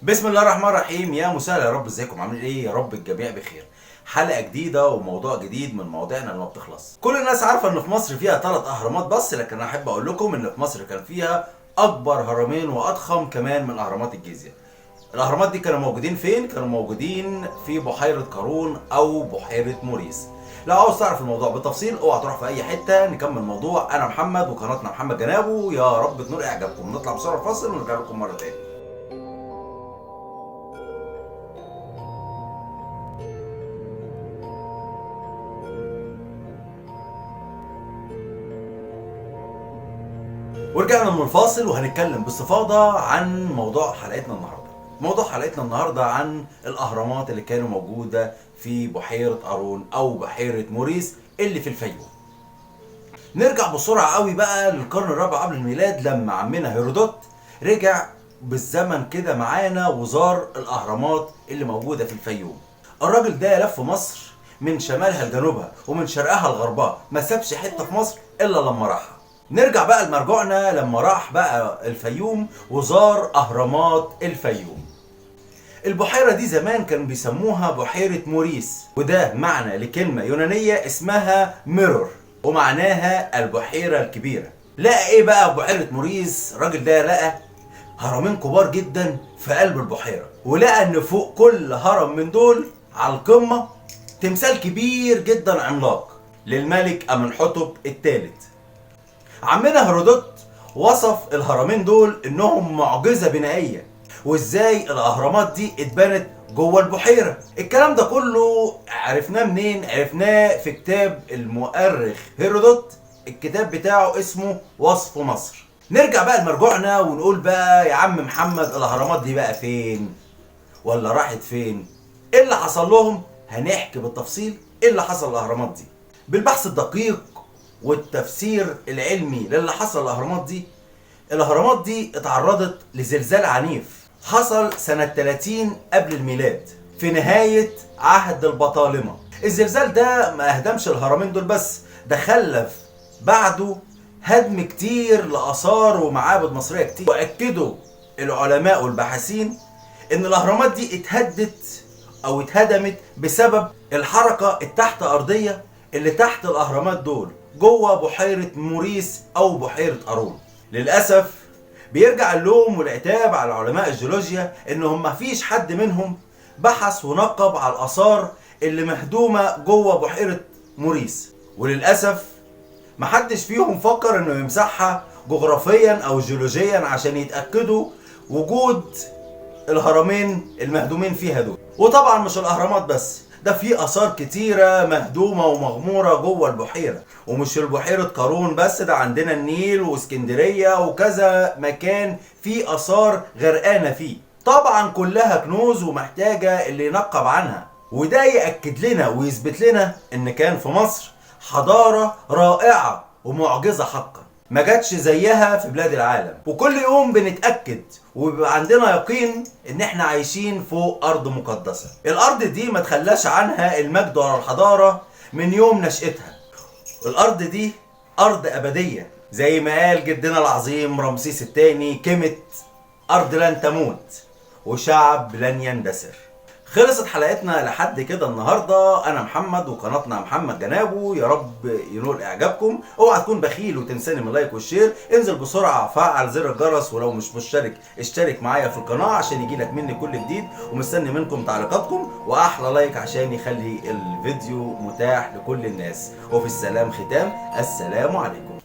بسم الله الرحمن الرحيم. يا مسهل، يا رب ازيكم عاملين ايه؟ يا رب الجميع بخير. حلقه جديده وموضوع جديد من مواضيعنا اللي ما بتخلص. كل الناس عارفه ان في مصر فيها 3 اهرامات بس، لكن انا احب اقول لكم ان في مصر كان فيها اكبر هرمين واضخم كمان من اهرامات الجيزه. الاهرامات دي كانوا موجودين فين؟ كانوا موجودين في بحيره قارون او بحيره موريس. لو عاوز تعرف الموضوع بالتفصيل اوعى تروح في اي حته. نكمل الموضوع. انا محمد وقناتنا محمد جنابه، يا رب تنور اعجابكم. نطلع بسرعه الفاصل ونرجع لكم مره تاني. ورجعنا من الفاصل وهنتكلم باستفاضة عن موضوع حلقتنا النهاردة. موضوع حلقتنا النهاردة عن الأهرامات اللي كانوا موجودة في بحيرة قارون أو بحيرة موريس اللي في الفيوم. نرجع بسرعة قوي بقى للقرن الرابع قبل الميلاد، لما عمنا هيرودوت رجع بالزمن كده معانا وزار الأهرامات اللي موجودة في الفيوم. الراجل ده لف مصر من شمالها لجنوبها ومن شرقها لغربها، ما سابش حتة في مصر إلا لما راحها. نرجع بقى لمرجوعنا لما راح بقى الفيوم وزار أهرامات الفيوم. البحيرة دي زمان كانوا بيسموها بحيرة موريس، وده معنى لكلمة يونانية اسمها ميرور ومعناها البحيرة الكبيرة. لقى ايه بقى بحيرة موريس؟ الراجل ده لقى هرمين كبار جدا في قلب البحيرة، ولقى ان فوق كل هرم من دول على القمة تمثال كبير جدا عملاق للملك أمنحتب الثالث. عمنا هيرودوت وصف الهرمين دول انهم معجزة بنائية، وازاي الاهرامات دي اتبنت جوه البحيرة. الكلام ده كله عرفناه منين؟ عرفناه في كتاب المؤرخ هيرودوت، الكتاب بتاعه اسمه وصف مصر. نرجع بقى لمرجوعنا ونقول بقى يا عم محمد، الاهرامات دي بقى فين؟ ولا راحت فين؟ ايه اللي حصل لهم؟ هنحكي بالتفصيل ايه اللي حصل للاهرامات دي بالبحث الدقيق والتفسير العلمي للي حصل للاهرامات دي. الاهرامات دي اتعرضت لزلزال عنيف حصل سنة 30 قبل الميلاد في نهاية عهد البطالمة. الزلزال ده ما اهدمش الهرمين دول بس، ده خلف بعده هدم كتير لآثار ومعابد مصرية كتير. واكدوا العلماء والباحثين ان الاهرامات دي اتهدت او اتهدمت بسبب الحركة التحت ارضية اللي تحت الاهرامات دول جوه بحيرة موريس او بحيرة قارون. للأسف بيرجع اللوم والعتاب على علماء الجيولوجيا انهم مفيش حد منهم بحث ونقب على الآثار اللي مهدومة جوه بحيرة موريس، وللأسف محدش فيهم فكر انه يمسحها جغرافيا او جيولوجيا عشان يتأكدوا وجود الهرمين المهدومين فيها دول. وطبعا مش الاهرامات بس، ده في اثار كتيره مهدومه ومغموره جوه البحيره. ومش البحيره قارون بس، ده عندنا النيل واسكندريه وكذا مكان فيه اثار غرقانه فيه. طبعا كلها كنوز ومحتاجه اللي ينقب عنها، وده ياكد لنا ويثبت لنا ان كان في مصر حضاره رائعه ومعجزه حقا ما جاتش زيها في بلاد العالم. وكل يوم بنتأكد وبيبقى عندنا يقين ان احنا عايشين فوق ارض مقدسة. الارض دي ما تخلاش عنها المجد ولا الحضارة من يوم نشأتها. الارض دي ارض ابدية، زي ما قال جدنا العظيم رمسيس الثاني: كلمة ارض لن تموت وشعب لن يندثر. خلصت حلقتنا لحد كده النهارده. انا محمد وقناتنا محمد جنابه، يا رب ينول اعجابكم. اوعى تكون بخيل وتنساني من اللايك والشير. انزل بسرعه فعل زر الجرس، ولو مش مشترك اشترك معايا في القناه عشان يجيلك مني كل جديد. ومستني منكم تعليقاتكم واحلى لايك عشان يخلي الفيديو متاح لكل الناس. وفي السلام ختام، السلام عليكم.